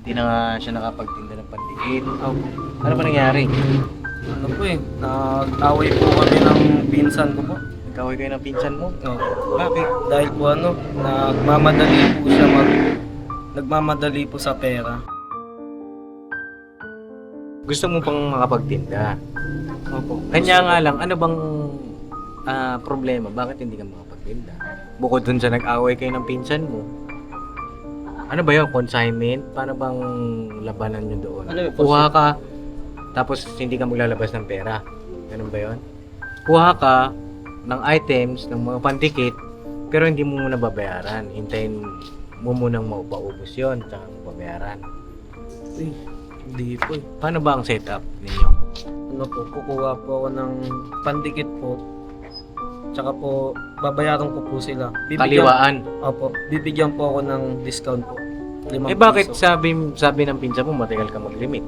Hindi na nga siya nakapagtinda ng pandikit. Opo. Ano ba nangyari? Ano po eh, nag-away po kami ng pinsan ko po. Nagkaway kayo ng pinsan mo? Opo. Bakit? Dahil po nagmamadali po sa pera. Gusto mo pang makapagtinda? Opo. Kanya nga lang, ano bang problema? Bakit hindi ka makapagtinda? Bukod dun sa nag-away kayo ng pinsan mo, ano ba yun? Consignment? Paano bang labanan nyo doon? Ano yun? Kuha ka, tapos hindi ka maglalabas ng pera. Ganun ba yun? Kuha ka ng items, ng mga pandikit, pero hindi mo muna babayaran. Hintayin mo munang maupaubos yun, tsaka mo babayaran. Uy, hindi po eh. Paano ba ang setup ninyo? Ano po, kukuha po ako ng pandikit po. Tsaka po, babayaran ko po sila. Kaliwaan. Opo, bibigyan po ako ng discount po. 5 Eh bakit piso. sabi ng pinsan mo matagal ka mag-limit?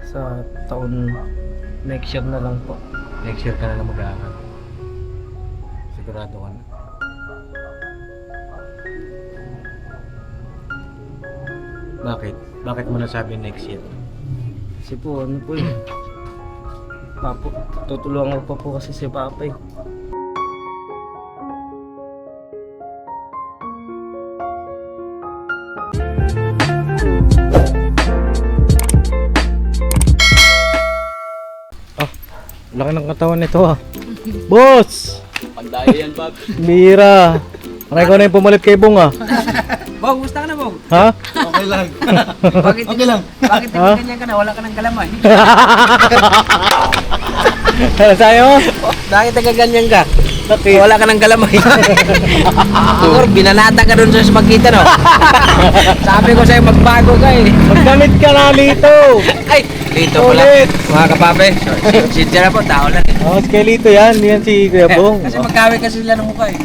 Sa taon next year na lang po. Next year ka na lang mag-aaral. Sigurado ka na. Bakit? Bakit mo nasabi next year? Kasi po, ano po eh. Papo, tutulungan ko pa po kasi si Papa eh. Laki ng katawan nito ah. Boss! Pandayo yan, Bob. Mira! Pakay ko na yung pumalit kay Bong ah. Bong, gusto ka na, Bong? Ha? Okay lang. Bakit okay lang. Bakit Ha? ganyan ka na? Wala ka ng galamay. Ano sa'yo? Bakit nagaganyan ka? Bakit? Wala ka ng galamay. Siguro, binanata ka dun sa magkita, no? Sabi ko sa'yo, magbago ka eh. Magdamit ka na dito! Ay, dito pala. Ulit! Mga kapape, si Tira po, tao lang eh. Oh, Skelito yan. Yan si Kuya Bong. Kasi magkawin kasi sila ng mukha eh.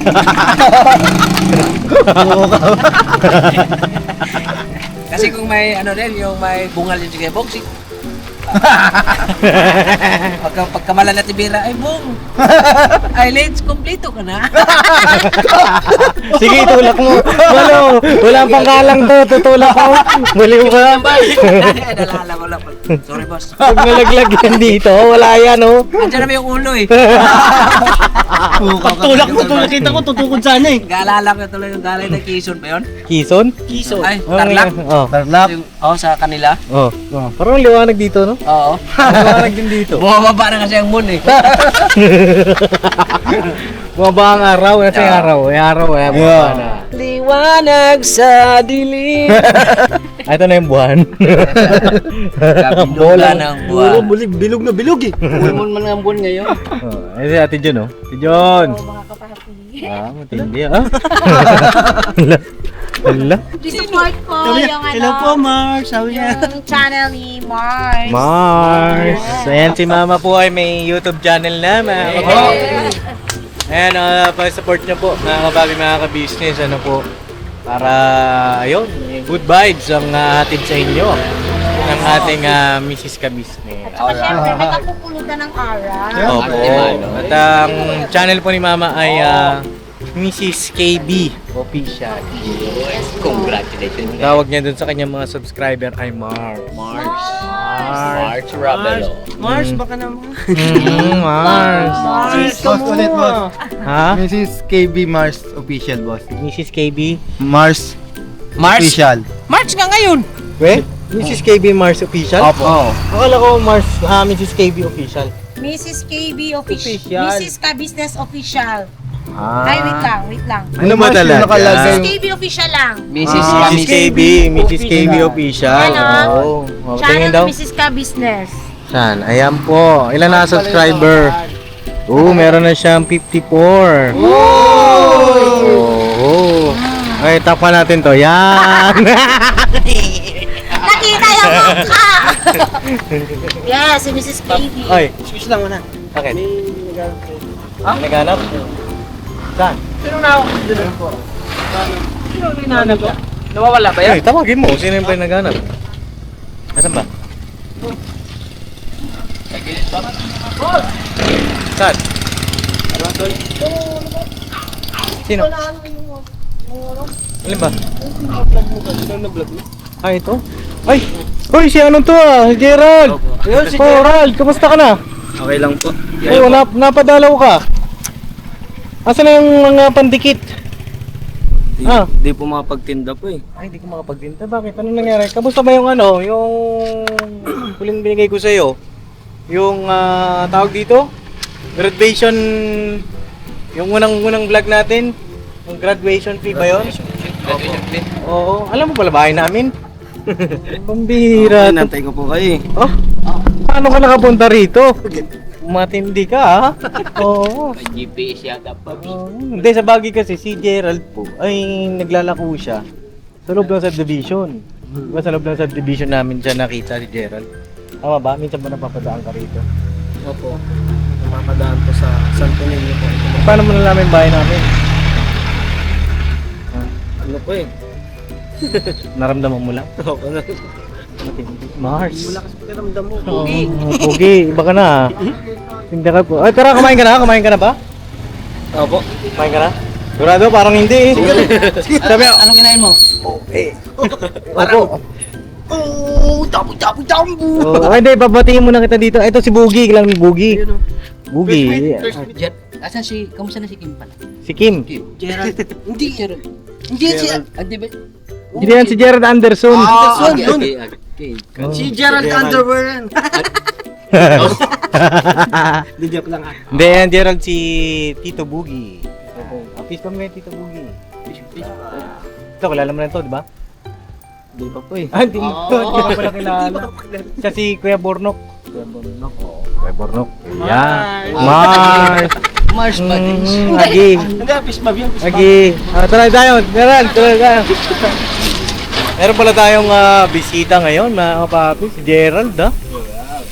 Kasi kung may ano din, yung may bungal yung sige, Bong, pagkamalan na tibira, ay Bong, ay let's kompleto ka na. Sige, tulak mo. Wala, walang pangkalang to. Tutulak ko. Baliw ka. Nalala ko lang. Sorry boss. Pag nalaglag yan dito, wala yan oh. Andiyan naman yung ulo eh. Pagtulak mo, kita ko, tutukod sana eh. Gaalala ko tuloy yung galay na Quezon ba yun? Quezon? Quezon. Ay, Tarlac? Oh. Tarlac? Sa kanila? Oh. Parang liwanag dito, no? Oo. Liwanag din dito. Bumababa na kasi ang moon eh. Bumaba ang araw. Kasi araw. Araw eh. Bumaba na. Liwanag sa dilim. Ito na yung buwan. Bola ng buwan. Bilog na bilog eh. Ulmon man ang buwan ngayon. Ay, si Ate Jun, oh. Si Jun. Mga kapapi. Matindi, ah. Hala. Support ko yung Hello po, Mark. Sabi niya. yung channel ni Mars. Mars. Ayan, si Mama po ay may YouTube channel na, mga kapapi. Ayan, pa-support nyo po, mga kapapi, mga ka-business. Ano po, para, ayun, good vibes ang hatid sa inyo ng ating Mrs. Ka-Business. At saka syempre, nagkakupulutan ng aral. Opo. At ang channel po ni Mama ay Mrs. KB Official. Congratulations. Ang tawag niya dun sa kanyang mga subscriber ay Mars. March Ravelo. Mars, baka naman. Mars. Boss ulit, boss. Ha? Mrs. KB Mars Official, boss. Mrs. KB? Mars Mars? Official. March nga ngayon. We? Mrs. KB Mars Official? Oo. Akala ko Mrs. KB Official. Mrs. KB Official. Official. Mrs. Ka Business Official. Ay, wait lang. Ano ba talaga? Mrs. KB Official lang. Mrs. Mrs. KB. Mrs. KB Official. Ano? Oo. Tingin Channel daw. ni Mrs. Ka Business. Saan? Ayan po. Ilan na subscriber? Meron na siyang 54. Oh! Ay, tapan natin to. Yan! Nakita yung mukha! Yes, si Mrs. KB. Ay, Excuse lang muna. bakit? Naghanap? Saan? Sino na ako? Sino ang hinahanap ko? Nawawala ba yan? Ay, tawagin mo. Sino yung naghanap? Nasaan ba? Saan? Sino? Alin ba? Vlog mo kasi, na vlog mo. Ah, ito? Ay! Hoy, si anong to ah? Si Gerald! Ayun, si Oh, Ral, kamusta ka na? Okay lang po. Ay, napadalaw ka. Asan na yung mga pandikit? Di po makapagtinda po eh. Ay, hindi ko makapagtinta. Bakit? Anong nangyari? Kamusta ba yung ano? Yung huling binigay ko sa'yo? Yung tawag dito? Graduation. Yung unang vlog natin? Yung graduation fee ba yun? Oo. Alam mo pala bahay namin? Pambira. Nantay ko po kayo eh. Oh? Paano ka nakapunta rito? Matindi ka ha? Oo. GPS yata pa. Hindi, sa bagay kasi si Gerald po ay naglalako siya sa loob ng subdivision. Diba sa loob ng subdivision namin siya nakita si Gerald? Tama ba? Minsan ba napapadaan ka rito? Opo. Napapadaan po sa Santo Niño po. Paano mo nalaman yung bahay namin? Ano po eh? Naramdaman mo lang? Opo na. Matindi. Mars. Wala kasi pakiramdam mo. Pogi. Pogi. Iba ka na. Hindi ka po. Ay, tara, kumain ka na? Kumain ka na ba? Opo. Kumain ka na? Sigurado, parang hindi eh. Sabi, Anong kinain mo? opo. Oh, tapo. Oh, ay, hindi, babatingin muna kita dito. Ito si Boogie, kilala mo yung Boogie. Boogie. Asan si, kamusta na si Kim pala? Si Kim. Gerald. Hindi, Gerald. Hindi siya. Hindi ba? Hindi yan si Gerald Anderson. Okay. Oh. Si Gerald Underwear yan. Di joke lang ah. Hindi yan, Gerald si Tito Boogie. Peace pa mo yan, Tito Boogie. Ito, kilala mo na ito, di ba? Di pa po eh. Ah, hindi mo ito. Hindi mo pala kilala. Siya si Kuya Bornok. Kuya Bornok. Oh, Kuya Bornok. Yan. Mars. Mars ba din? Agi. Hindi, fish mob yun. Agi. Tuloy tayo. Gerald, tuloy tayo. Meron pala tayong bisita ngayon, mga kapapi. Si Gerald, ha?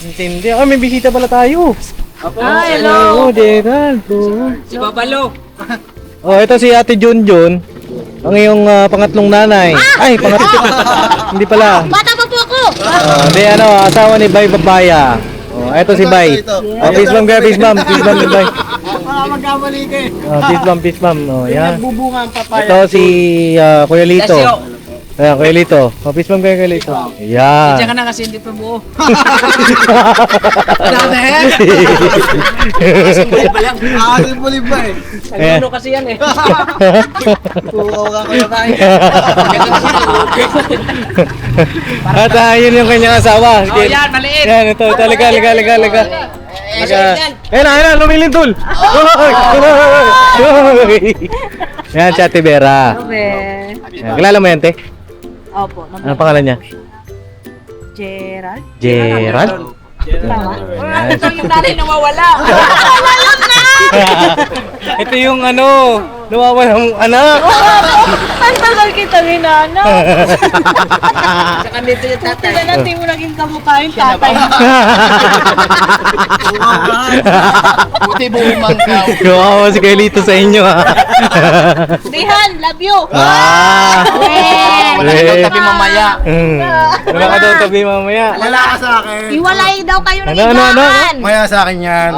Intindi. Ah, may bisita pala tayo. hello. Oh, Gerald. Oh. Si Babalo. Oh, ito si Ate Junjun. Ang iyong pangatlong nanay. Ay, pangatlo. Hindi pala. Bata pa po ako. Hindi, asawa ni Bay Babaya. Oh, ito si Bay. Oh, peace bomb kayo, peace bomb. Peace bomb ni Bay. Magkamali ka eh. Oh, peace bomb. Oh, yan. Bubunga ang papaya. Ito si Kuya Lito. Ayan, Kuya Lito. Oh, peace bomb kayo, Kuya Lito. Yan. Diyan ka na kasi hindi pa buo. Simple ba eh. Ayan. Ano kasi yan eh. Pukaw ka kaya tayo. At yun yung kanyang asawa. Oh, yan, maliit. Yan, ito. Liga. Ayan, lumilintol. Yan, si Ate Vera. Yan, kilala mo yan, te? Opo. Ano pangalan niya? Gerald? Gerald? Tama. Yan. Ito yung nanay nawawala. Ito yung nawawalang anak. Ang tagal kita ginana. Saka dito yung tatay. Diba natin mo naging kamukha yung tatay. Buti bumang ka. Kawawa si Kailito sa inyo ha. Dihan, love you. Wala ka daw tabi mamaya. Wala ka daw tabi mamaya. Wala ka sa akin. Iwalay daw kayo ng Ano? igaan. Maya sa akin yan.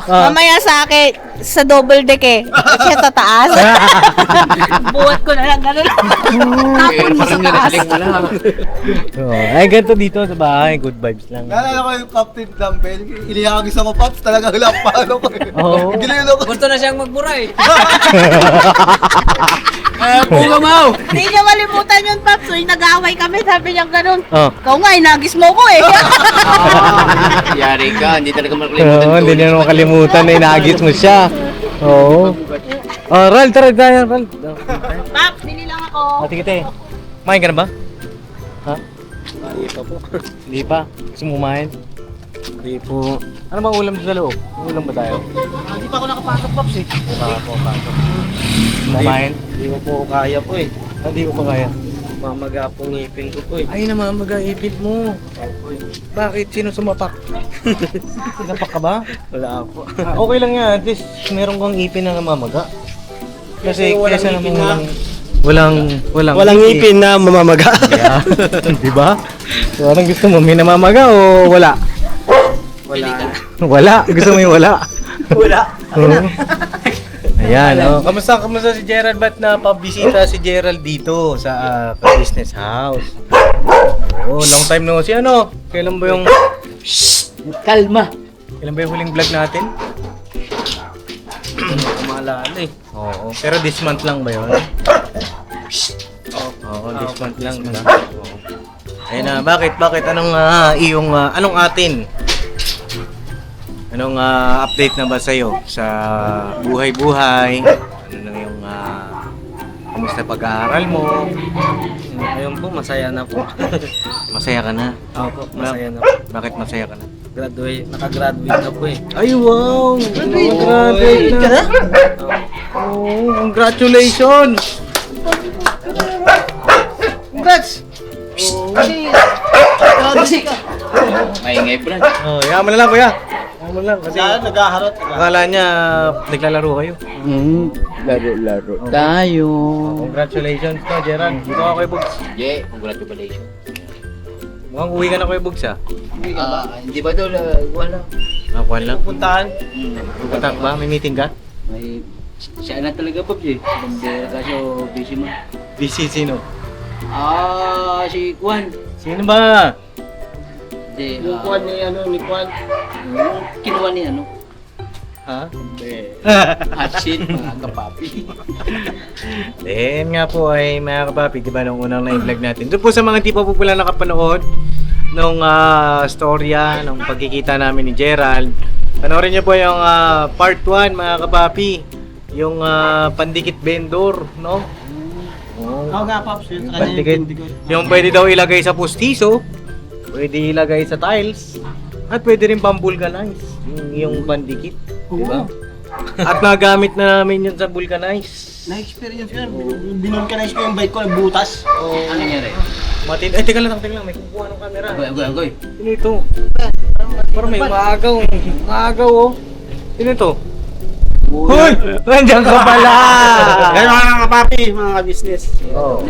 Mamaya sa akin, sa double deck eh. Kasi sa taas. Buhat ko na lang gano'n. Tapon mo sa taas. Ay, ganito dito sa bahay. Good vibes lang. Naalala ko yung Captain Dumbbell. Ilihagis ako, Pops. Talaga wala palo ko. Oo. Gililo ko. Gusto na siyang magbura eh. Bunga mo! Hindi niya malimutan yun, Paps. So, nag-aaway kami, sabi niya gano'n. Oh. Ikaw nga, inagis mo ko eh. Yari ka, hindi talaga makalimutan. Oo, hindi na makalimutan na inagis mo siya. Oo. Oh, Ral, tara tayo, Ral. Paps, bili lang ako. Ate kita eh. Kumain ka na ba? Ha? Hindi pa po. Hindi pa. Gusto mo kumain? Hindi po. Ano bang ulam sa loob? May ulam ba tayo? Hindi pa ako nakapasok, Pops eh. Kumain? Hindi ko po kaya po eh. Hindi ko pa kaya. Mamaga po ngipin ko po eh. Ay naman, mag-aipit mo. Bakit? Sino sumapak? Sinapak ka ba? Wala po. Okay lang yan. At least meron kang ipin na namamaga. Kasi walang kesa ipin naman na- walang ngipin na mamamaga. Yeah. Di ba? So, anong gusto mo? May namamaga o wala? Wala. Wala. Gusto mo yung wala? Wala. Oo. Ayan, kamusta si Gerald? Ba't napabisita si Gerald dito sa business house? Oh, long time no si ano? Kailan ba yung Kalma. kailan ba yung huling vlog natin? Maalala eh. Oo, pero this month lang ba yun? Oo, this month lang, diba? Oo. Ayun na, bakit? Anong iyong, anong atin? Anong update na ba sa'yo sa buhay-buhay? Ano na yung, kamusta pag-aaral mo? Ayun po, masaya na po. Masaya ka na? Opo, masaya na po. Bakit masaya ka na? Nakagraduate na po eh. Ay, wow! Graduate na! Oh, congratulations! Congrats! Maingay, Brad. Oh, yaman na lang, kuya. Yaman lang kasi Naghaharot. akala niya naglalaro kayo. Laro-laro tayo. Congratulations no, Gerald. Dito ako kay Bugs. Yeah, congratulations. Mukhang uwi ka na kay Bugs, ha? Hindi ba ito, wala. Nakuha lang. Puntahan. Punta ka ba? May meeting ka? May, siya na talaga, Pops eh. Bandera kasi busy mo. Busy sino? Si Kwan. Sino ba? Hindi, Yung Kwan ni ano, ni Kwan. kinuha ni ano? Ha? Hot seat, mga kapapi. Then nga po ay mga kapapi, di ba nung unang na-vlog natin. Doon po sa mga hindi pa po pala nakapanood nung storya, nung pagkikita namin ni Gerald. Panoorin niyo po yung part 1 mga kapapi. Yung pandikit vendor, no? Oo nga, Pops. Yun sa kanya Pandikit. Yung pwede daw ilagay sa pustiso, pwede ilagay sa tiles, at pwede rin pang-vulcanize yung pandikit. Di ba? At nagamit na namin yun sa vulcanize. Na-experience ko yan. Binulcanize ko yung bike ko, nagbutas. Ano nangyari? Ay, teka lang, may kukuha ng camera. Agoy. Sino ito? Parang may maagaw oh. Sino ito? Hoy! Nandiyan ka pala! Ganun mga kapapi, mga ka-business. Oh.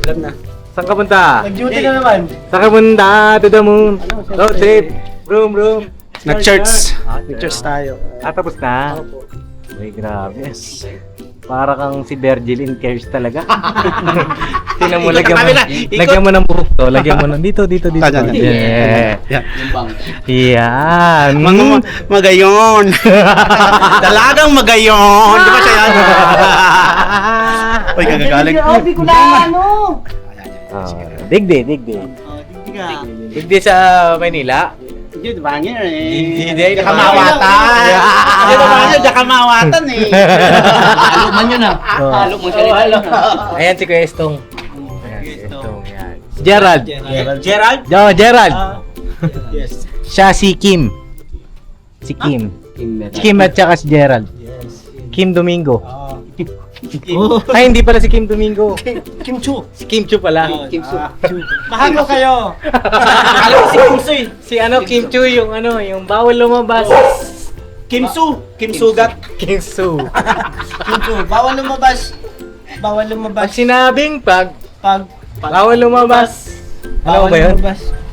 Alam na. Saan ka punta? Nag-duty na naman. Saan ka punta? To the moon. Road trip. Room. Nag-church. Nag-church tayo. Tapos na? Ay, grabe. Para kang si Virgil in Cares talaga. Tingnan mo, lagyan mo ng buhok to. Lagyan mo ng dito. Yeah. Yung bang. Yan. Magayon. Dalagang magayon. Di ba siya yan? Uy, kagagaling. Digdi. Digdi sa Manila. Hindi, bangin Hindi, Kamawatan. Hindi, bangin. Kamawatan eh. Halo man yun ah. Halo mo salita yun ah. Ayan si Kuya Estong. Ayan si Estong. Yan. Si Gerald. Gerald? Gerald. Yes. Siya si Kim. Si Kim. Si Kim at saka si Gerald. Kim Domingo. Ay, hindi pala si Kim Domingo. Kim Chu. Si Kim Chu pala. Mahal mo kayo. Alam ko si Kim Su eh. Si Kim Chu yung yung bawal lumabas. Kim Su. Kim Sugat. Kim Su. Kim Chu. Bawal lumabas. Pag sinabing bawal lumabas. Ano ba yun?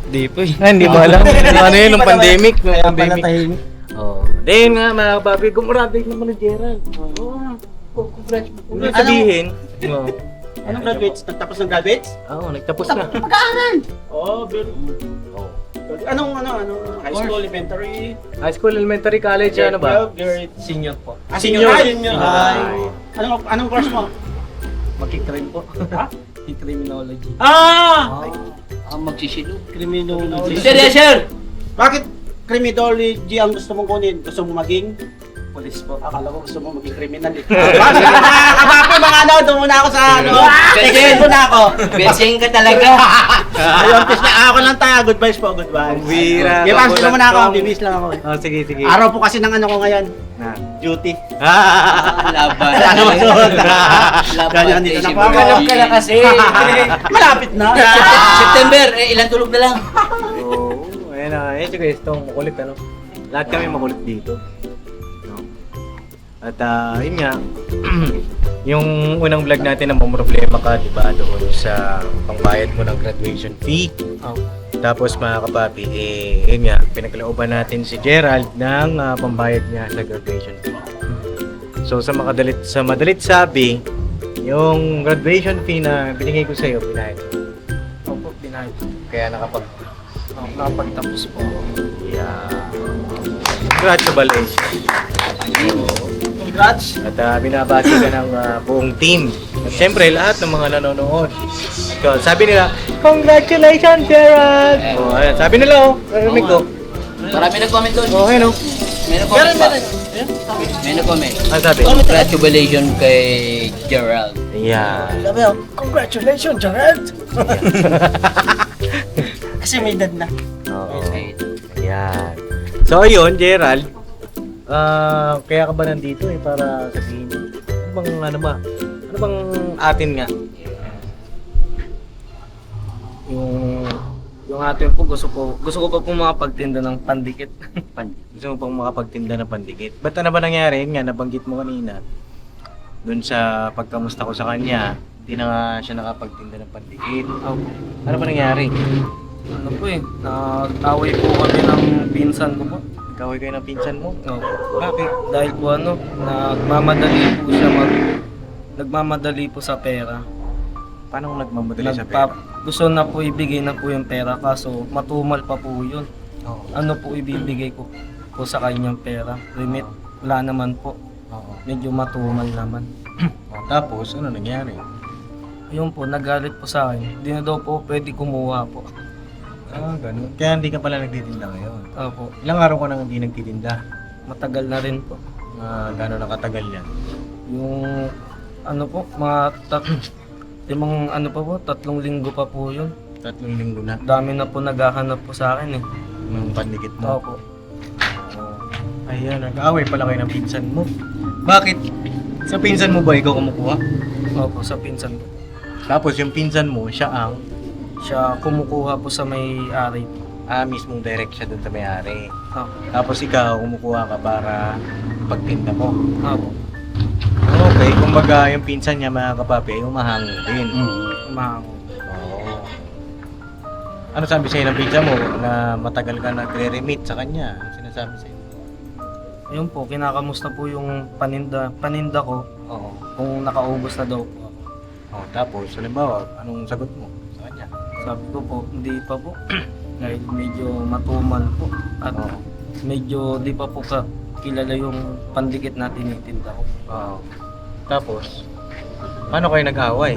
Hindi po eh. Hindi mo alam. Ano yun, nung pandemic. Kaya pala tahimik. Oh. Then nga mga babi, gumraduate naman ni Gerald. Congrats. Sabihin. Anong graduates? Nagtapos ng graduates? Oo, nagtapos na. Oh, very good. Anong high school, elementary? High school, elementary, college, ano ba? Grade Senior po. Senior high. Anong course mo? Magkikrim po. Criminology. Magsisilo. Criminology. Sir! Bakit criminology ang gusto mong kunin? Gusto mo maging? Police po. Akala ko gusto mo maging criminal eh. Kapapi mga doon muna ako sa Sige. muna ako. Bensing ka talaga. Ayun, kiss na ako lang tayo. Good vibes po, good vibes. Bira. Di ba, gusto muna ako. Bibis lang ako eh. Oh, sige. Araw po kasi ng ko ngayon. Duty. Laban. Ano ba yun? Laban. Kaya nandito na po ako. Maghanap ka na kasi. Malapit na. September, ilang tulog na lang. Oo, ayan na. Ayan si Kuya Estong, makulit ano. Lahat kami makulit dito. No? At yun nga, yung unang vlog natin na problema ka, di ba, doon sa pangbayad mo ng graduation fee. Tapos mga kapapi, yun nga, pinagkalooban natin si Gerald ng pambayad niya sa graduation fee. So sa madalit sabi, yung graduation fee na binigay ko sa iyo, binayad. Opo, binayad. Kaya Nakapagtapos po ako. Yeah. Congratulations. Congrats! At binabati ka ng buong team. At syempre, lahat ng mga nanonood. So, sabi nila, congratulations, Gerald! Oh, ayan. Sabi nila, narinig ko. Marami nag-comment doon. Oh, ayan, oh. May nag-comment pa. May nag-comment. Ano sabi? Congratulations kay Gerald. Yeah. Sabi ako, congratulations, Gerald! Kasi may dad na. Oo. Ayan. So, ayun, Gerald. Kaya ka ba nandito para sabihin ano bang atin nga? Yung atin po, gusto ko pa po makapagtinda ng pandikit. Gusto mo pang makapagtinda ng pandikit? Ba't ano ba nangyari? Yun nga, nabanggit mo kanina. Doon sa pagkamusta ko sa kanya, hindi na nga siya nakapagtinda ng pandikit. Ano ba nangyari? Ano po nag-away po kami ng pinsan ko po. Nagkaway kayo ng pinsan mo? Opo. Bakit? Dahil po nagmamadali po sa pera. Paano nagmamadali sa pera? Gusto na po ibigay na po yung pera kaso matumal pa po yun. Oo. Ano po ibibigay ko po sa kanyang pera? Limit, wala naman po. Oo. Medyo matumal naman. Tapos, ano nangyari? Ayun po, nagalit po sa akin. Hindi na daw po pwede kumuha po. Ganun. Kaya hindi ka pala nagtitinda ngayon. Opo, Ilang araw ka nang hindi nagtitinda? matagal na rin po. Gano'n nakatagal yan? Yung ano po, limang ano pa po, 3 linggo pa po yun. 3 linggo na. Dami na po naghahanap po sa akin Nung pandikit mo. Opo. Ayan, nag-aaway pala kayo ng pinsan mo. Bakit? Sa pinsan mo ba ikaw kumukuha? Opo, sa pinsan ko. Tapos yung pinsan mo, siya Kumukuha po sa may-ari. mismong direct siya doon sa may-ari. Opo. Tapos ikaw, kumukuha ka para pagtinda mo. Opo. Okay, kumbaga yung pinsan niya mga kapapi ay umahangin din. Umahango. Oo. Ano sabi sa'yo ng pinsan mo na matagal ka nagre-remit sa kanya? Ano sinasabi sa'yo? Ayun po, kinakamusta po yung paninda ko Oo. kung nakaubos na daw po ako. Oh, tapos, halimbawa, anong sagot mo sa kanya? Sabi ko po, hindi pa po. Dahil medyo matumal po. At Oo. medyo di pa po kilala yung pandikit na tinitinda ko. Oo. Tapos, paano kayo nag-away?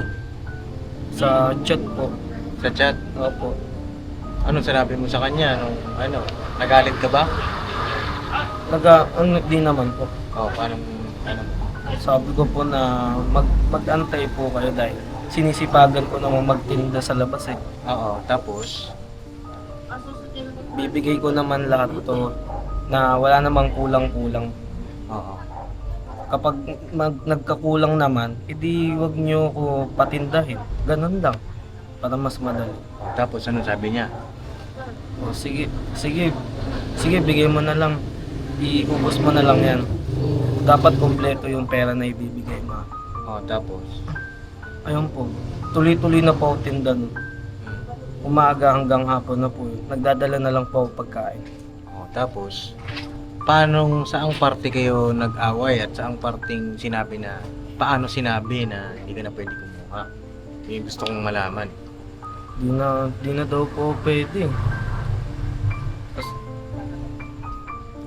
Sa chat po. Sa chat? Opo. Anong sinabi mo sa kanya? Nagalit ka ba? Di naman po. Oo, paano? Sabi ko po na mag-antay po kayo dahil sinisipagan ko naman magtinda sa labas Oo, tapos? Bibigay ko naman lahat to na wala namang kulang-kulang. Oo. Kapag nagkakulang naman, edi wag nyo ko patindahin. Ganun lang. Para mas madali. Tapos, ano sabi niya? O, sige, bigay mo na lang. Iubos mo na lang yan. Dapat kompleto yung pera na ibibigay mo. Oo, tapos? Ayun po, tuloy-tuloy na po ako tinda nun. Umaga hanggang hapon na po yun. Nagdadala na lang po ako pagkain. Oo, tapos? Saang parte kayo nag-away at saang parting paano sinabi na hindi ka na pwede kumuha? Yung gusto kong malaman. Di na daw po pwede.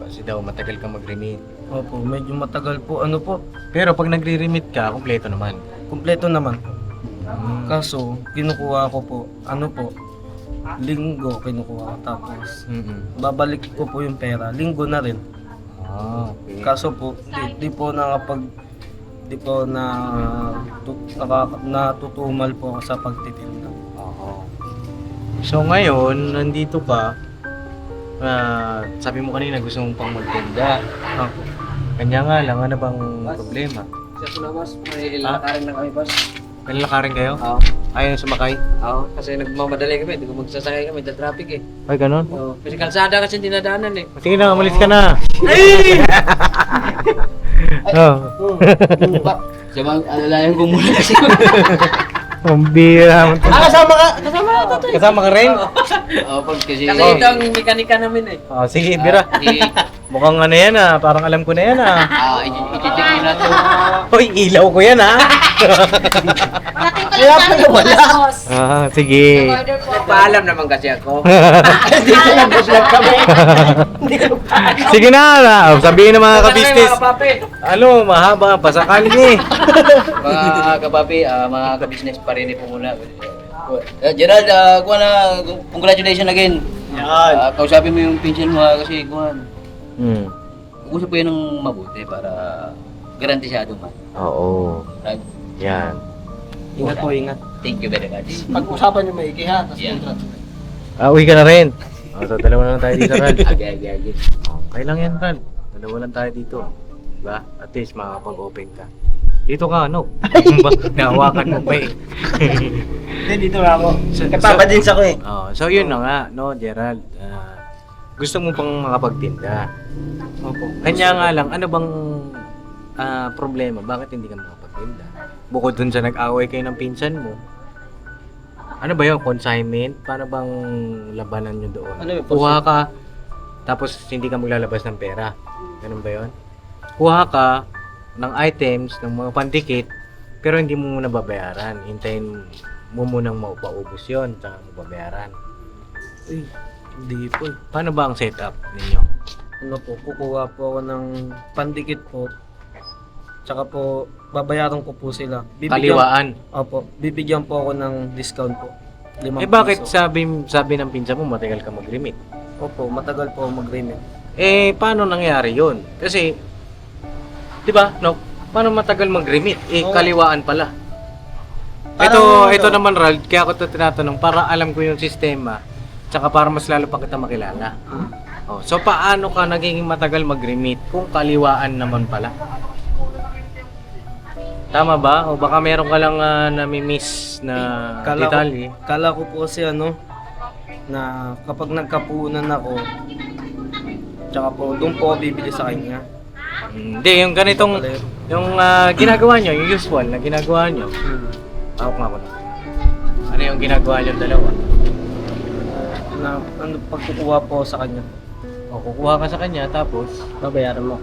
Kasi daw matagal ka mag-remit. Opo, medyo matagal po. Ano po, Pero pag nagre-remit ka, kumpleto naman. kumpleto naman po. Kaso, kinukuha ko po, linggo kinukuha ko. Tapos, babalik ko po yung pera. Linggo na rin. Okay. Kaso po, di po natutumal po ako sa pagtitinda. Oo. So ngayon, nandito ka. Sabi mo kanina gusto mong pang magtinda. Opo. Kanya nga lang, ano bang problema? Sa Sulabas, may lalakarin na kami, boss. May lalakarin kayo? Oo. Ayaw na sumakay? Oo, kasi nagmamadali kami. Hindi ko magsasakay kami, sa traffic Ay, ganun? Oo. Kasi kalsada kasi dinadaanan Sige na, umalis ka na. Oh. Alalayan ko muna kasi. Ang bira. Kasama ka Kasama ka rin? Oo, kasi ito ang mekanika namin Oh, sige, bira. Mukhang ano yan ah, parang alam ko na yan ah. I-check nyo na to. Hoy, ilaw ko yan ah. Kaya pala wala. Sige. Paalam naman kasi ako. Sige na, sabihin ng mga ka-business. Ano, mahaba, pasakali eh. Mga kapapi, mga ka-business pa rin po muna. Gerald, kuha na, congratulations again. Kausapin mo yung pinsan mo kasi kuha. Usap ko yan ng mabuti para garantisado man. Oo. Right? Yan. Ingat po, ingat. Thank you very much. Pag-usapan nyo maigi ha, tapos Yeah. Uwi ka na rin. So, dalawa lang tayo dito, Ral. Agi. Okay lang yan, Ral. Dalawa lang tayo dito. Diba? At least makakapag-open ka. Dito ka, ano? Nahawakan mo pa eh. Hindi, dito na ako. So- Nagpapadins ako eh. So yun na nga, no, Gerald. Gusto mo pang makapagtinda. Opo. Kanya nga lang, ano bang problema? Bakit hindi ka makapagtinda? Bukod dun sa nag-away kayo ng pinsan mo, ano ba yun? Consignment? Paano bang labanan nyo doon? Ano yun? Kuha ka, tapos hindi ka maglalabas ng pera. Ganun ba yun? Kuha ka ng items, ng mga pandikit, pero hindi mo muna babayaran. Hintayin mo munang maupaubos yun, tsaka mo babayaran. Uy, hindi po. Paano ba ang setup ninyo? Ano po, kukuha po ako ng pandikit po. Tsaka po, babayaran ko po sila. Kaliwaan. Opo, bibigyan po ako ng discount po. 5 Bakit piso. sabi ng pinsan mo matagal ka mag-remit? Opo, matagal po ako mag-remit. Paano nangyari yun? Kasi, di ba, no? Paano matagal mag-remit? Kaliwaan pala. Ito naman, Ral, kaya ako ito tinatanong para alam ko yung sistema, tsaka para mas lalo pa kita makilala. So, paano ka naging matagal mag-remit kung kaliwaan naman pala? Tama ba? O baka meron ka lang nami-miss na detalye? Kala ko po kasi na kapag nagkapunan ako, tsaka po, doon po ako bibili sa kanya. Hindi, yung ganitong, yung ginagawa nyo, yung usual na ginagawa nyo. Hawak nga ako na. Ano yung ginagawa nyo dalawa? Na, pagkukuha po sa kanya. O, kukuha ka sa kanya, tapos Babayaran mo.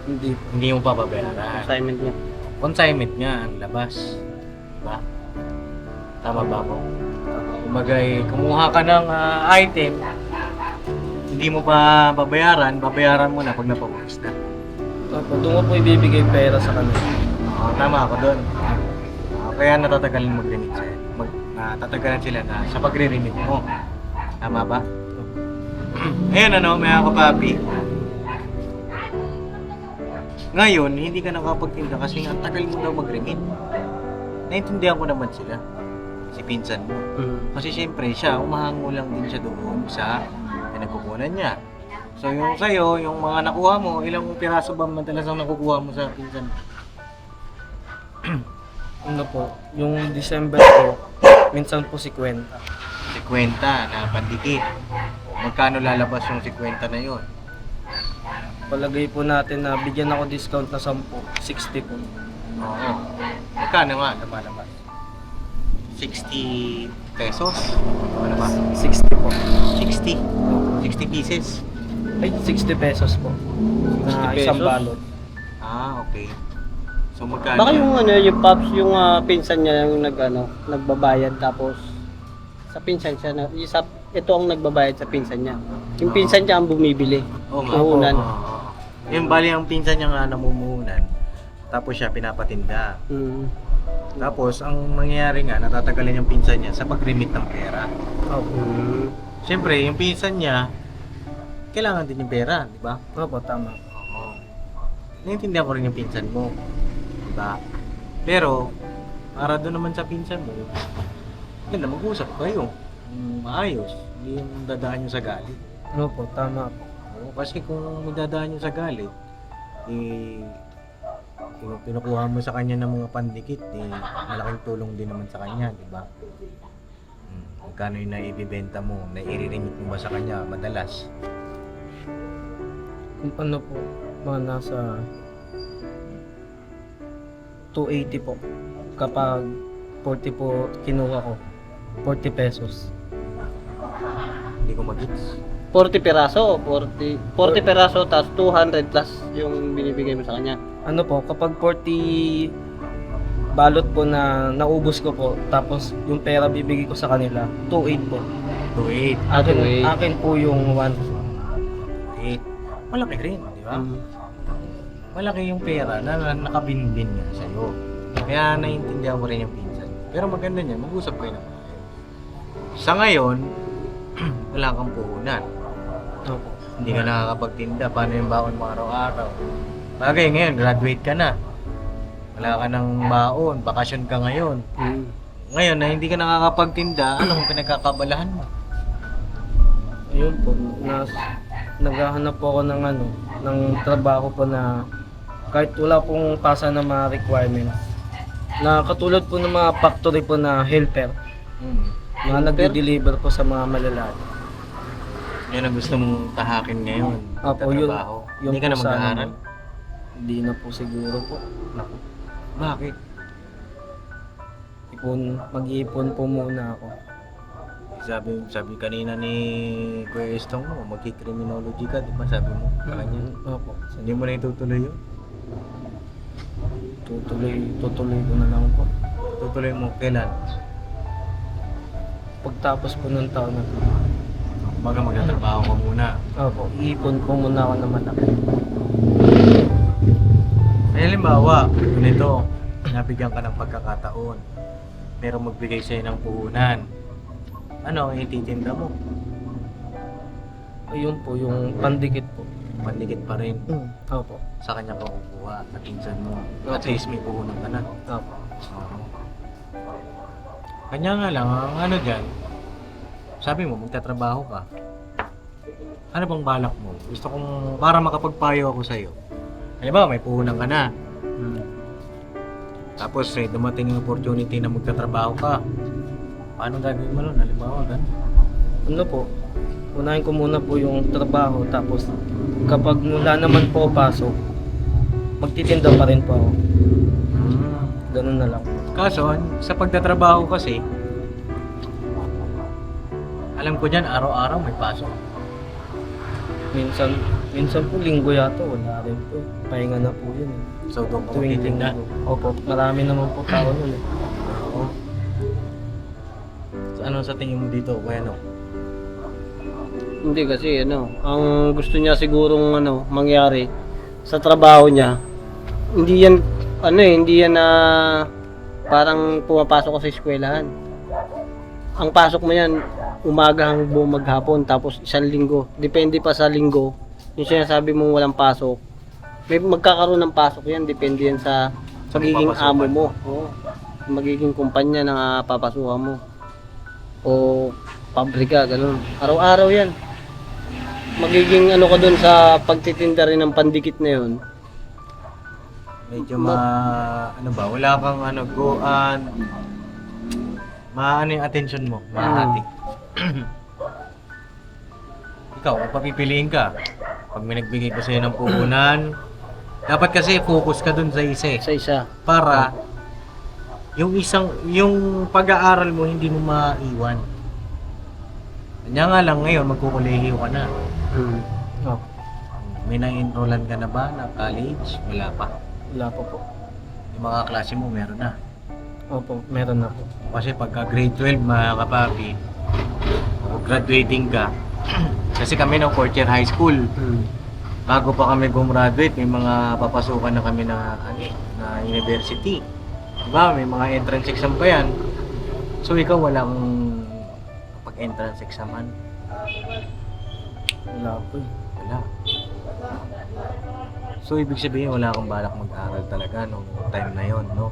Hindi. hindi mo papabayaran. Assignment niya. Consignment nga ang labas. Diba? Tama ba ako? Kumagay, kumuha ka ng item, hindi mo pa babayaran mo na pag napapagos na. Opo, doon ko po ibibigay pera sa kanya. Tama ako doon. Kaya natatagalan mag-remit sa'yo. Natatagalan sila na sa pagre-remit mo. Tama ba? Ayun ano, mga kapapi. Ngayon, hindi ka nakapagtinda kasi ang tagal mo daw mag-remit. Naintindihan ko naman sila. Si pinsan mo. Kasi siyempre siya, umahango lang din siya doon sa pinagkukunan niya. So yung sa'yo, yung mga nakuha mo, ilang piraso ba madalas ang nakukuha mo sa pinsan mo? Ano po, yung December po, minsan po 50. 50 na pandikit. Magkano lalabas yung 50 na yon? Palagay po natin na bigyan ako discount na 10, 60 po. Oo. Magkano nga lumalabas? 60 pesos? Ano ba? 60 po. 60? 60 pieces? Ay, 60 pesos po. 60 Na isang pesos? balot. Okay. So magkano? Baka yung yung pops, yung pinsan niya yung nagbabayad tapos sa pinsan siya na ito ang nagbabayad sa pinsan niya. Yung pinsan niya ang bumibili. Oo nga. Puhunan. Yung bali ang pinsan niya nga namumuhunan. Tapos siya pinapatinda. Tapos ang mangyayari nga, natatagalan yung pinsan niya sa pag-remit ng pera. Siyempre, yung pinsan niya, kailangan din yung pera, di ba? Opo, tama. Oo. Naiintindihan ko rin yung pinsan mo. Diba? Pero, para doon naman sa pinsan mo, ganda mag-usap kayo. Maayos. Hindi yung dadaan nyo sa galit. Opo, tama po. Oo, kasi kung magdadaan nyo sa galit, kung pinukuha mo sa kanya ng mga pandikit, malaking tulong din naman sa kanya, di ba? Magkano yung naibibenta mo, nairiremit mo ba sa kanya madalas? Kung ano po, mga nasa 280 po. Kapag 40 po kinuha ko, 40 pesos. Hindi ko mag-gets. 40 peraso, 40 peraso tapos 200 plus yung binibigay mo sa kanya. Ano po, kapag 40 balot po na naubos ko po, tapos yung pera bibigay ko sa kanila, 2.8 po. 2.8. Akin po yung 1. 8. Malaki rin, di ba? Mm. Malaki yung pera na nakabinbin nga sa'yo. Kaya naiintindihan ko rin yung pinsan. Pero maganda niya, mag-usap kayo naman. Sa ngayon, wala kang puhunan. Opo. Hindi ka nakakapagtinda. Paano yung baon mo araw-araw? Bagay ngayon, graduate ka na. Wala ka ng baon. Bakasyon ka ngayon. Mm. Ngayon na hindi ka nakakapagtinda, anong pinagkakabalahan mo? Ayun po, naghahanap po ako ng ng trabaho po na kahit wala pong pasa na mga requirements. Na katulad po ng mga factory po na helper. Mga nagde-deliver po sa mga malalaki. Yan ang gusto mong tahakin ngayon. Opo, yun. Trabaho. Yun Hindi ka po na sana, mag-aaral? Hindi na po siguro po. Naku. Bakit? Mag-iipon po muna ako. Sabi kanina ni Kuya Estong mo, magki-criminology ka, di ba? Sabi mo sa kanya. Opo. Hindi mo na itutuloy yun? Tutuloy ko na lang po. Tutuloy mo kailan? Pagtapos po ng taon na po. Baga magtatrabaho ka muna. Opo, iipon po muna ako ng malaki. Ay, halimbawa, ganito, nabigyan ka ng pagkakataon, pero magbigay sa'yo ng puhunan. Ano ang ititinda mo? Ayun po, yung pandikit po. Pandikit pa rin. Opo. Sa kanya ka kukuha, sa pinsan mo. At Okay. least may puhunan ka na. Opo. Kanya nga lang, ang ano dyan, sabi mo, magtatrabaho ka. Ano bang balak mo? Gusto kong, para makapagpayo ako sa'yo. Halimbawa, may puhunan ka na. Tapos dumating yung opportunity na magtatrabaho ka. Paano gagawin mo nun? Halimbawa, ganun. Ano po, unahin ko muna po yung trabaho, tapos kapag mula naman po pasok, magtitinda pa rin po ako. Ganun na lang. Kaso, sa pagtatrabaho kasi, alam ko dyan, araw-araw may pasok. Minsan po linggo yata, wala rin po. Pahinga na po yun. So, doon ka Tuwing magtitinda. linggo. Opo, marami naman po tao nun. Oo. So, ano sa tingin mo dito, Kuya no? Hindi kasi ang gusto niya sigurong mangyari sa trabaho niya. Hindi yan na parang pumapasok ko sa eskwelahan. Ang pasok mo yan umaga hanggang maghapon tapos isang linggo. Depende pa sa linggo. Yung sinasabi mong walang pasok. May magkakaroon ng pasok yan, depende yan sa magiging amo mo. Oo. Magiging kumpanya na papasukan mo. O pabrika, ganun. Araw-araw yan. Magiging ka dun sa pagtitinda rin ng pandikit na yun. Medyo wala kang goan. Ano yung attention mo? Mahati. Ikaw, kung papipiliin ka, pag may nagbigay pa sa'yo ng puhunan, dapat kasi focus ka dun sa isa eh. Sa isa. Para yung pag-aaral mo hindi mo maiwan. Kanya nga lang ngayon, magkukulehiyo ka na. Opo. May na-enrollan ka na ba na college? Wala pa. Wala pa po. Yung mga klase mo, meron na. Opo, meron na po. Kasi pagka grade 12 mga kapapi, o graduating ka, kasi kami ng 4th year high school, bago pa kami gumraduate, may mga papasukan na kami na university. Diba? May mga entrance exam pa yan. So ikaw walang pag-entrance examan? Wala po. Wala. So ibig sabihin wala kang balak mag-aral talaga nung time na yon, no?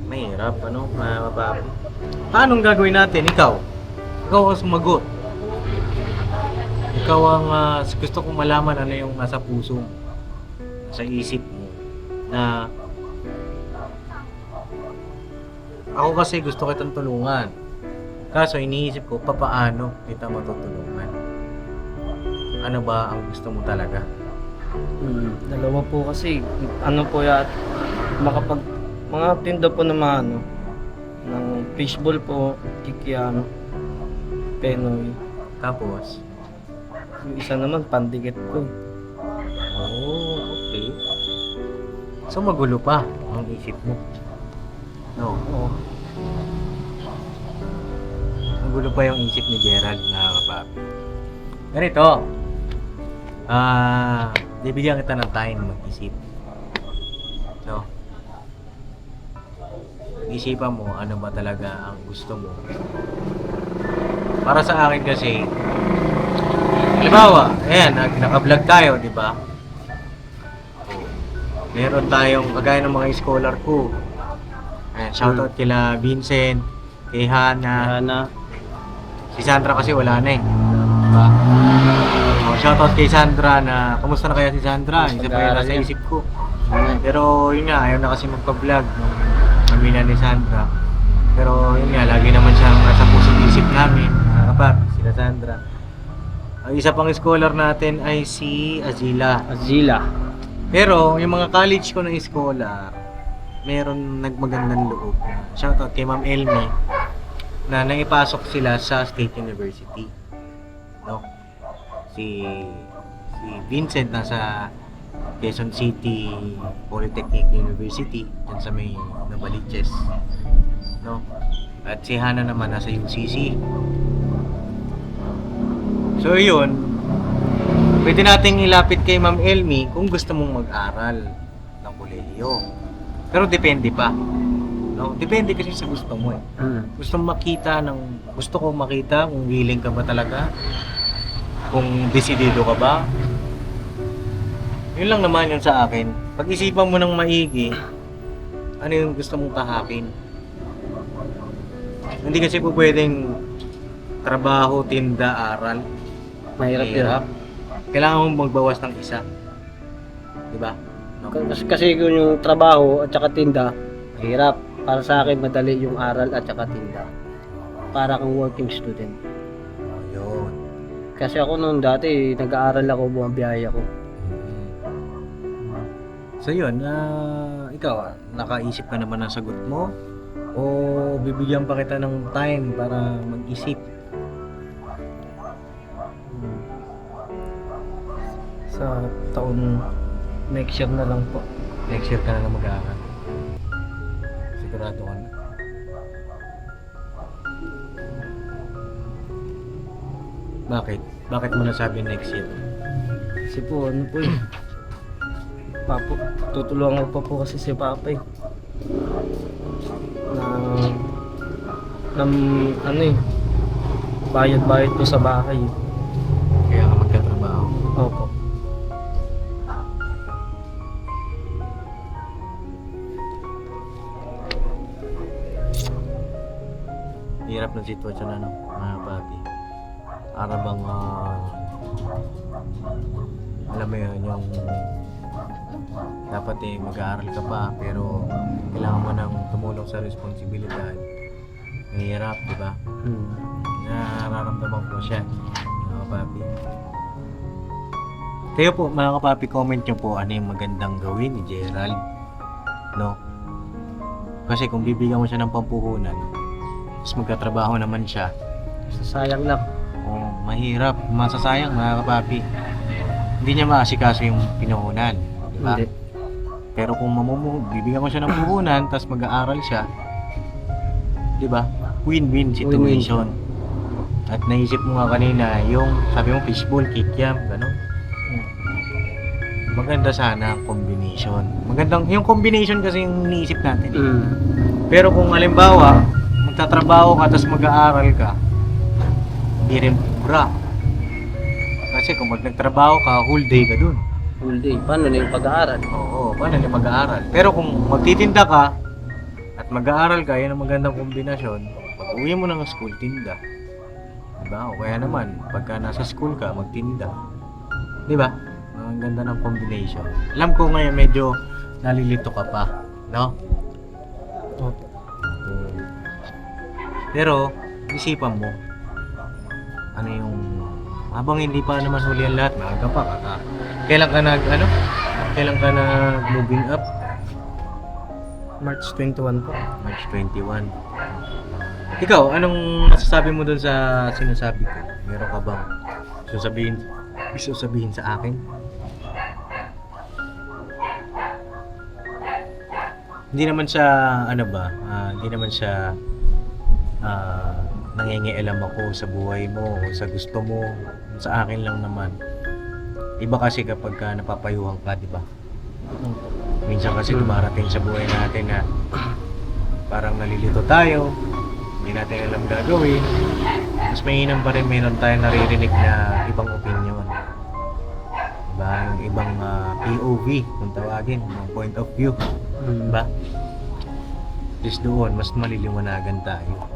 Mahirap, mga kapapi. Paano gagawin natin? Ikaw ang sumagot. Ikaw ang gusto kong malaman ano yung nasa puso mo, sa isip mo, na ako kasi gusto kitang tulungan. Kaso iniisip ko, papaano kita matutulungan? Ano ba ang gusto mo talaga? Dalawa po kasi, mga tinda po ng ng fishball po, kikiam, penoy. Tapos? Yung isa naman, pandikit ko. Oh, okay. So magulo pa ang isip mo. No. Oo. Magulo pa yung isip ni Gerald na kapapi. Ganito. Bibigyan kita ng time mag-isip. No. Isipan mo ano ba talaga ang gusto mo. Para sa akin kasi, halimbawa, ayan, naka-vlog tayo, di ba? Meron tayong, kagaya ng mga scholar ko. Ayan, shoutout kila Vincent, kay Hana. Na Si Sandra kasi wala na eh. Diba? Shoutout kay Sandra na, kamusta na kaya si Sandra? Isa pa yun nasa isip ko. Pero yun nga, ayaw na kasi magpa-vlog nung pamilya ni Sandra. Pero yun nga, lagi naman siyang nasa pusong isip namin. Kapag, sila Sandra. Ang isa pang scholar natin ay si Azila. Pero yung mga college ko na scholar, meron nagmagandang loob. Shoutout kay Ma'am Elmi na naipasok sila sa State University. No? Si Vincent nasa Quezon City Polytechnic University, dyan sa may Novaliches. No? At si Hana naman nasa UCC. So yun, pwede nating ilapit kay Ma'am Elmi kung gusto mong mag-aral ng kolehiyo. Pero depende pa. No? Depende kasi sa gusto mo eh. Gusto ko makita kung willing ka ba talaga. Kung desidido ka ba. Yun lang naman yun sa akin. Pag-isipan mo ng maigi, ano yung gusto mong tahakin. Hindi kasi po pwedeng trabaho, tinda, aral. mahirap. Kailangan mong magbawas ng isa. Diba? No? Kasi yung trabaho at saka tinda, mahirap. Para sa akin, madali yung aral at saka tinda. Para kang working student. Yun. Kasi ako noon dati, nag-aaral ako, bumabiyaya ko. So yun, ikaw, nakaisip ka naman ng sagot mo? O bibigyan pa kita ng time para mag-isip? Sa taon next year na lang po. Next year ka na mag-aaral. Sigurado ka na. Bakit? Bakit mo nasabi next year? Kasi po, ano po eh. Papo, tutulungan ko pa po kasi si Papa eh. Ano eh. Bayad-bayad po sa bahay eh. Kaya ka magkatrabaho. Opo. Hirap ng sitwasyon ano, mga papi. Para bang alam mo yun, yung dapat eh mag-aaral ka pa pero kailangan mo nang tumulong sa responsibilidad. Mahirap, di ba? Nararamdaman ko siya, mga papi. Kayo po, mga kapapi, comment nyo po ano yung magandang gawin ni Gerald. No? Kasi kung bibigyan mo siya ng pampuhunan, tapos magkatrabaho naman siya, Sayang lang. mahirap, masasayang mga kapapi. Hindi niya maasikaso yung pinuhunan, di ba? Hindi. Pero kung bibigyan ko siya ng puhunan, tapos mag-aaral siya, di ba? Win-win situation. At naisip mo nga kanina, yung sabi mo fishbowl, kikiam, gano'n. Maganda sana ang combination. Magandang, yung combination kasi yung iniisip natin. Pero kung halimbawa, magtatrabaho ka tapos mag-aaral ka, hindi rin pura. Kasi kung nagtrabaho ka, whole day ka dun. Full day. Paano na yung pag-aaral? Oo, paano na mag-aaral? Pero kung magtitinda ka at mag-aaral ka, yan ang magandang kombinasyon. Pag-uwi mo ng school, tinda. Diba? O kaya naman, pagka nasa school ka, magtinda. Diba? Ang ganda ng combination. Alam ko ngayon medyo nalilito ka pa, no? Opo. Pero, isipan mo, ano yung, habang hindi pa naman huli ang lahat, maaga pa ka. Kailan ka moving up? March 21 po. March 21. Ikaw, anong masasabi mo dun sa sinasabi ko? Meron ka bang gusto sabihin sa akin? Hindi naman siya, hindi naman siya nangingialam ako sa buhay mo o sa gusto mo. Sa akin lang naman. Iba kasi kapag napapayuhan ka, di ba? Minsan kasi dumarating sa buhay natin na parang nalilito tayo, hindi natin alam gagawin. Mas mainam pa rin meron tayong naririnig na ibang opinion. Diba? Yung ibang POV, kung tawagin, yung point of view. Diba? Just doon, mas maliliwanagan tayo.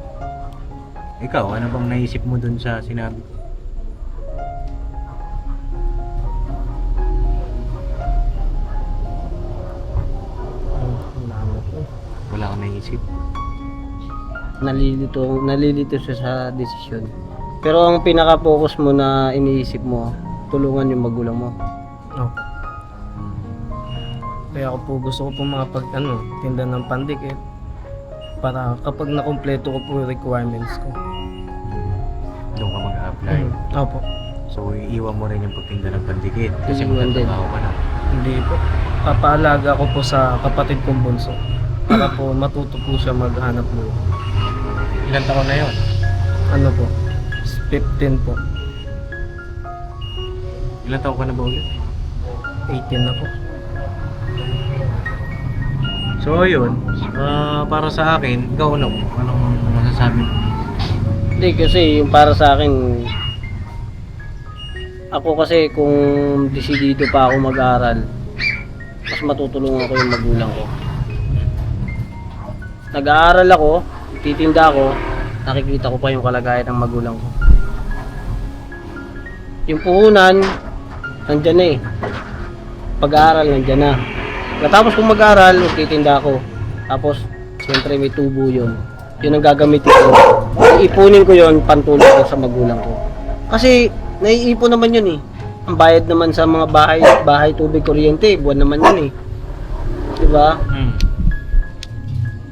Ikaw, ano bang naisip mo dun sa sinabi ko? Wala akong naisip. Nalilito siya sa desisyon. Pero ang pinaka-focus mo na iniisip mo, tulungan yung magulang mo. Opo. Kaya ako po gusto ko po tinda ng pandikit para kapag nakumpleto ko po yung requirements ko. Doon ka mag-apply. Opo. So, iiwan mo rin yung pagtinda ng pandikit kasi Iiwan din. magtatrabaho ka na. Hindi po. Papaalaga ko po sa kapatid kong bunso para po matuto po siya maghanap buhay. Ilan taon na yun? Ano po? 15 po. Ilan taon ka na ba ulit? 18 na po. So, yun. Para sa akin, ikaw anong masasabi mo? Hindi kasi yung para sa akin, ako kasi kung desidido pa ako mag-aral, mas matutulungan ko yung magulang ko. Nag-aaral ako, titinda ako, nakikita ko pa yung kalagayan ng magulang ko. Yung puhunan, nandyan na eh. Pag-aaral, nandyan na. Natapos kong mag-aaral, titinda ako. Tapos, siyempre may tubo yun. Yun ang gagamitin ko. Iipunin ko yun, pantulong ko sa magulang ko. Kasi, naiipon naman yun eh. Ang bayad naman sa mga bahay, tubig, kuryente, buwan naman yun eh. Diba?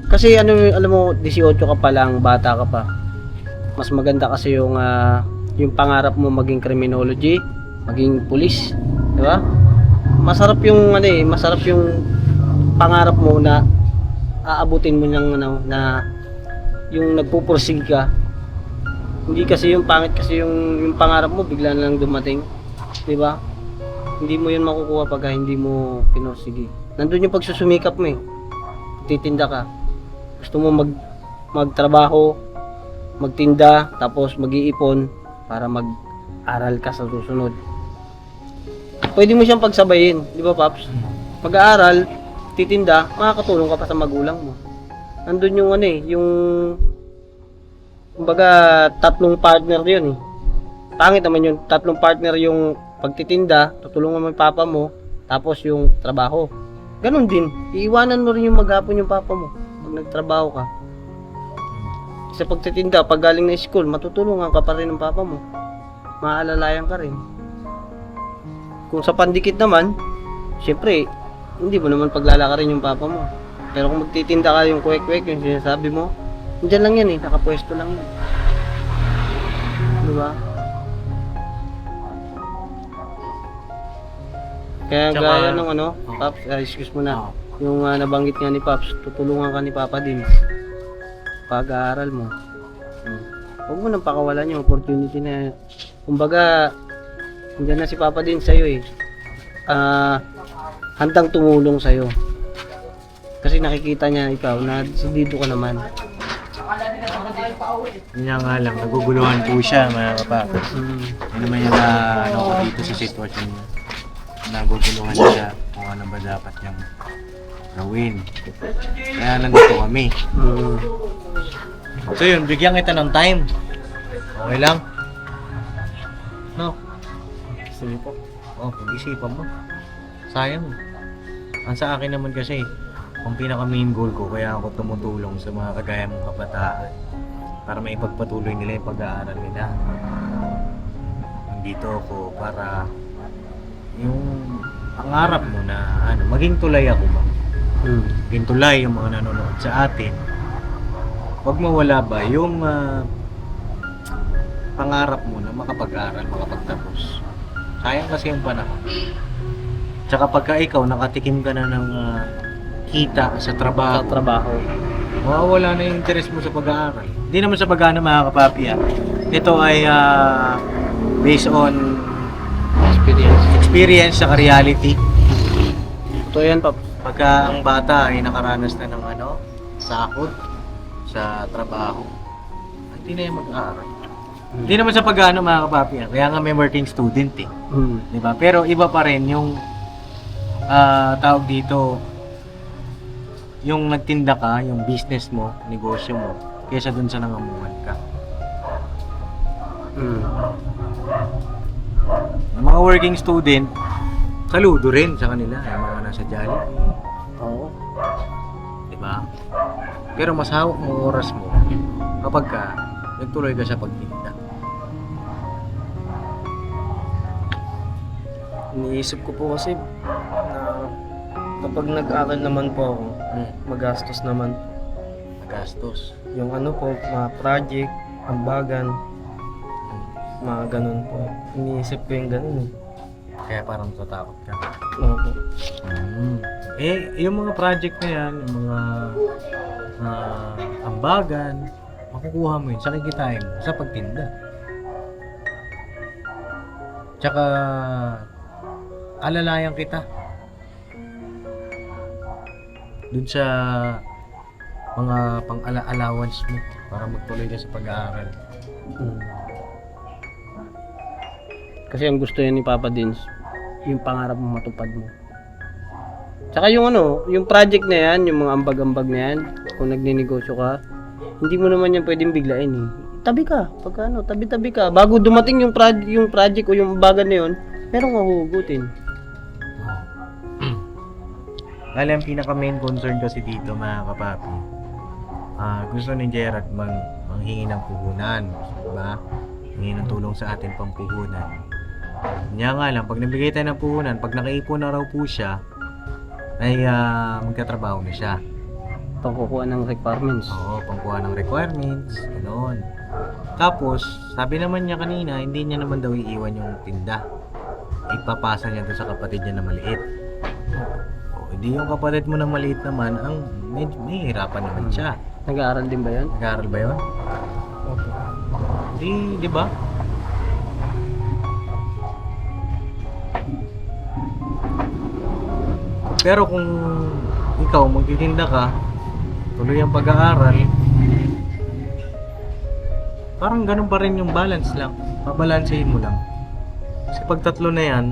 Kasi alam mo, 18 ka pa lang, bata ka pa. Mas maganda kasi yung pangarap mo maging criminology, maging police, di ba? Masarap yung masarap yung pangarap mo na aabutin mo na yung nagpupursig ka. Hindi kasi yung pangit kasi yung pangarap mo bigla na lang dumating, di ba? Hindi mo yun makukuha pag hindi mo pinursigi. Nandun yung pagsusumikap mo eh. Titinda ka. Gusto mo magtrabaho, magtinda, tapos mag-iipon para mag-aral ka sa susunod. Pwede mo siyang pagsabayin, di ba Paps? Pag-aaral, titinda, makakatulong ka pa sa magulang mo. Nandun yung yung kumbaga tatlong partner yun eh. Pangit naman yung tatlong partner yung pagtitinda, tutulungan mo yung papa mo, tapos yung trabaho. Ganon din, iiwanan mo rin yung maghapon yung papa mo pag nagtrabaho ka. Sa pagtitinda, pag galing na school, matutulungan ka pa rin ng papa mo. Maalalayan ka rin. Kung sa pandikit naman, syempre, hindi mo naman paglalakarin yung papa mo. Pero kung magtitinda ka yung kwek-kwek, yung sinasabi mo, andyan lang yan eh, nakapwesto lang yan. Diba? Kaya Tsaka, gaya ng Paps, excuse mo na. Yung nabanggit nga ni Paps, tutulungan ka ni Papa din. Pag-aaral mo. Huwag mo nang pakawalan yung opportunity na, kumbaga, andyan na si Papa din sa'yo eh. Handang tumulong sa'yo. Kasi nakikita niya ikaw na desidido ka naman. Yun nga lang, naguguluhan po siya mga kapatid. Ano naman yung ko dito sa sitwasyon niya. Naguguluhan siya kung ano ba dapat niyang gawin. Kaya nandito kami. So yun, bigyan kita ng time. Okay lang? No? Sige po. Oh, pag-isipan mo. Sayang. Ang sa akin naman kasi, ang pinaka main goal ko, kaya ako tumutulong sa mga kagaya mong kabataan para maipagpatuloy nila yung pag-aaral nila. Nandito ako para yung pangarap mo na maging tulay ako ba? Maging tulay yung mga nanonood sa atin. wag mawala ba yung pangarap mo na makapag-aral, makapagtapos. Sayang kasi yung panahon. Tsaka pagka ikaw nakatikim ka na ng kita sa Sa trabaho, trabaho. mawawala na yung interest mo sa pag-aaral. Hindi naman sa pag-aaral mga kapapi. Ito ay based on experience sa reality. Ito yan, Pap. Pagka ang bata ay nakaranas na ng sahod sa trabaho, hindi na yung mag-aaral. Hindi naman sa pag-aaral mga kapapi. Kaya nga may working student eh. Di ba? Pero iba pa rin yung tawag dito, yung nagtinda ka, yung business mo, negosyo mo, kaysa dun sa nangamuhan ka. Yung mga working student, saludo rin sa kanila, yung mga nasa Jollibee. Oo. Diba? Pero mas hawak mo oras mo kapag ka nagtuloy ka sa pagtinda. Iniisip ko po kasi na kapag nag-aral naman po ako, magastos naman. Magastos. Yung ano po, mga project, ambagan, mga ganun po. Iniisip ko yung ganun eh. Kaya parang natatakot ka. Opo. Yung mga project na yan, yung mga ambagan, makukuha mo yun sa kikitain mo sa pagtinda. Tsaka alalayan kita dun sa mga pang-allowance mo para magtuloy ka sa pag-aaral. Kasi ang gusto yan ni Papa Dins, yung pangarap mo matupad mo. Tsaka yung yung project na yan, yung mga ambag-ambag na yan, kung nagninegosyo ka, hindi mo naman yan pwedeng biglain eh. Tabi ka, tabi-tabi ka. Bago dumating yung project o yung ambagan na yun, meron kang huhugutin. Kaya ang pinaka main concern kasi dito mga kapapi, gusto ni Gerard manghingi ng puhunan, diba? Hingi ng tulong sa atin pang puhunan. Kanya nga lang, pag nabigay tayo ng puhunan, pag nakaipon na raw po siya, ay magkatrabaho na siya. Pagkukuha ng requirements. Oo, pangkuha ng requirements, gano'n. Tapos, sabi naman niya kanina, hindi niya naman daw iiwan yung tinda. Ipapasa niya doon sa kapatid niya na maliit. Hindi yung kapatid mo na maliit naman, ang medyo may hirapan naman siya. Nag-aaral din ba yan? Nag-aaral ba yun? Opo. Di ba? Pero kung ikaw magtitinda ka, tuloy ang pag-aaral, parang ganun pa rin yung balance lang. Pabalansehin mo lang. Kasi pag tatlo na yan,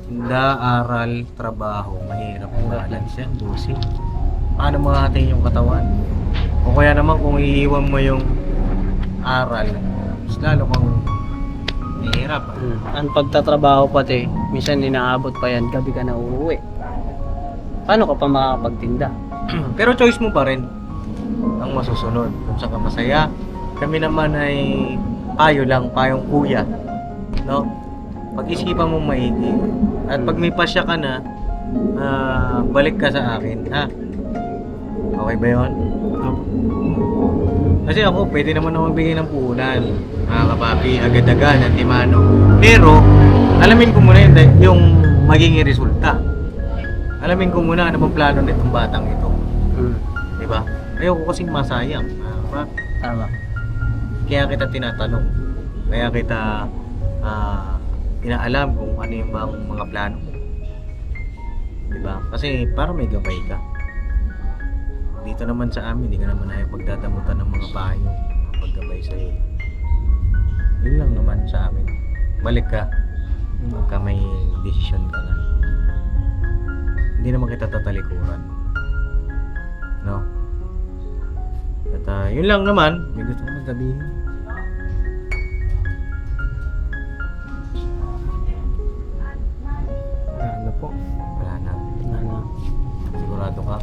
tinda, aral, trabaho, mahirap yung balance yan, dosi. Paano mahahatiin yung katawan? O kaya naman kung iiwan mo yung aral, mas lalo kang mahirap. Ang pagtatrabaho pati, minsan inaabot pa yan, gabi ka na uuwi. Paano ka pa makakapagtinda? Pero choice mo pa rin ang masusunod. Kung saan ka masaya, kami naman ay payo lang, payong kuya. No? Pag-isipan mo maigi. At pag may pasya ka na, balik ka sa akin, ha? Okay ba yun? Kasi ako, pwede naman ako magbigay ng puhunan. Mga kapapi, agad-agad, antimano. Pero, alamin ko muna yung magiging resulta. Alamin ko muna ano bang plano nitong batang ito. Diba? Ayoko kasing masayang. Tama. Kaya kita tinatanong. Kaya kita inaalam kung ano yung mga plano mo. Diba? Kasi para may gabay ka. Dito naman sa amin, hindi ka naman ayaw pagdadamutan ng mga payo, paggabay sa'yo. Yun lang naman sa amin. Balik ka. Pagka may desisyon ka na. Hindi naman kita tatalikuran. No? At yun lang naman. May gusto ko sabihin. Ano po? Wala na. Sigurado ka?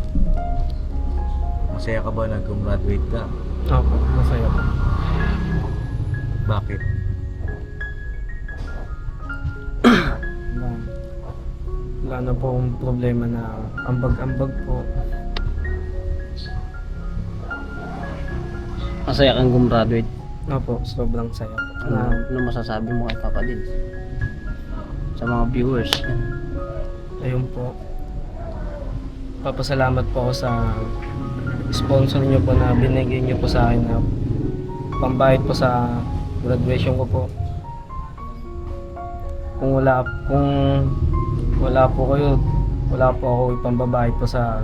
Masaya ka ba na gumraduate ka? Opo, masaya po. Bakit? Wala na po akong problema na ambag-ambag po. Masaya kang gumraduate. Opo, sobrang saya po. Ano masasabi mo kay Papa Dins? Sa mga viewers. Ayun po. Papasalamat po ako sa sponsor niyo po na binigay niyo po sa akin na pambayad po sa graduation ko po. Kung wala po kayo, wala po ako ipambabayad po sa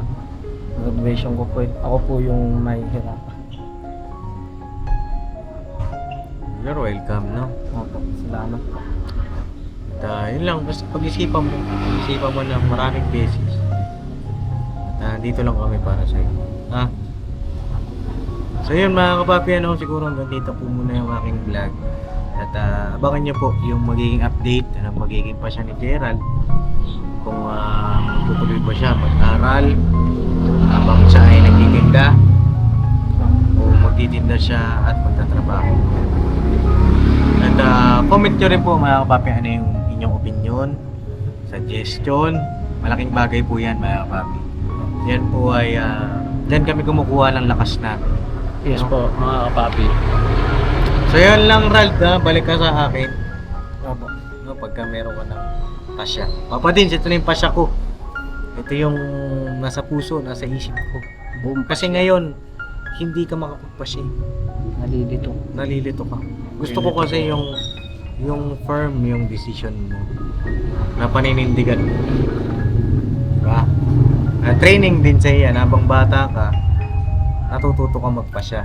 graduation ko po. Ako po yung may hirapan. You're welcome, no? Opo, salamat po. At yun lang, basta pag-isipan mo na maraming beses. At dito lang kami para sa iyo. So yun mga kapapi, siguro hanggang dito po muna yung aking vlog. At abangan niyo po yung magiging update na magiging pa siya ni Gerald. Kung tutuloy ba siya mag-aral habang siya ay nagtitinda o magtitinda siya at magtatrabaho. At comment nyo rin po mga kapapi ano yung inyong opinion, suggestion. Malaking bagay po yan mga kapapi. Yan po ay dyan kami kumukuha ng lakas namin. Yes po, mga kapapi. So yan lang Rald, balik ka sa akin. Opo. No, pagka meron ka ng pasya. Papa Dins, ito na yung pasya ko. Ito yung nasa puso, nasa isip ko. Kasi ngayon, hindi ka makapagpasya. Nalilito ka. Gusto ko kasi yung firm, yung decision mo na paninindigan mo. Diba? Training din sa iyan, habang bata ka, natututo ka magpasya.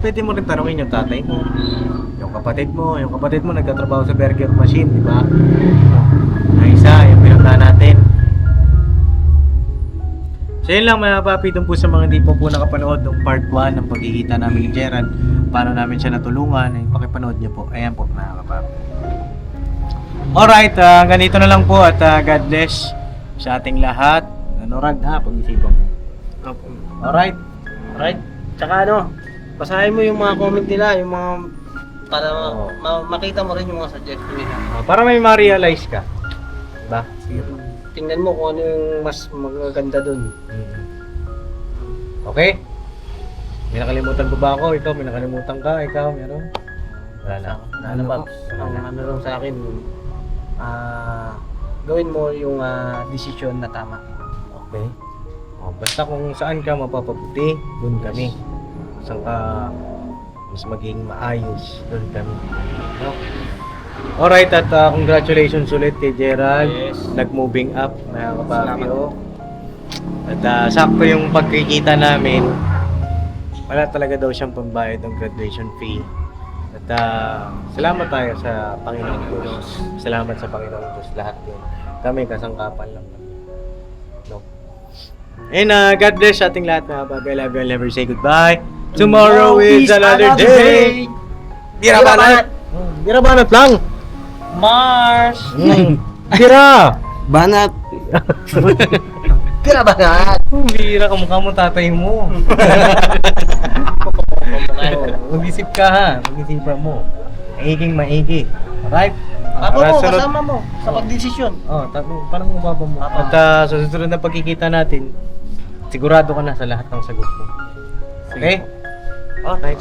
Pwede mo rin tanungin yung tatay mo, yung kapatid mo nagtatrabaho sa burger machine, di ba? Na isa, yung pinunta natin. So yun lang mga papi, dun po sa mga hindi po nakapanood ng part 1 ng pagkikita namin ni Gerald, paano namin siya natulungan, ay pakipanood niyo po. Ayan po mga kapapi. Alright, ganito na lang po at God bless sa ating lahat. Rag pag-isipan mo. Alright. Tsaka basahin mo yung mga comment nila, yung mga para makita mo rin yung mga suggestion nila. Para may ma-realize ka. Diba? Tingnan mo kung ano yung mas magaganda dun. Okay? May nakalimutan pa ba ako? Ikaw, may nakalimutan ka? Ikaw, meron? Wala na. Ano ba? Ang ano lang sa akin, gawin mo yung decision na tama. Okay? Basta kung saan ka mapapabuti, doon kami. Saan ka mas maging maayos, doon kami. No? Alright, at congratulations ulit kay Gerald. Yes. Nag-moving up, mga kapapi. At sakto yung pagkikita namin, wala talaga daw siyang pambayad ng graduation fee. At salamat tayo sa Panginoon Diyos. Salamat sa Panginoon Diyos lahat yun. Kami kasangkapan lang. No? And God bless sa ating lahat mga kapapi. I love you. I'll never say goodbye. Tomorrow is another day. Bira banat! Bira banat lang! Mars! Bira! Banat! Kira banat! Bira ka mukha mo tatay mo. Mag-isip ka ha. Mag-isipan mo. Maiging. Alright? Kasama mo sa pagdesisyon. Parang mababa mo. At sa susunod na pagkikita natin, sigurado ka na sa lahat ng sagot mo. Okay? Alright.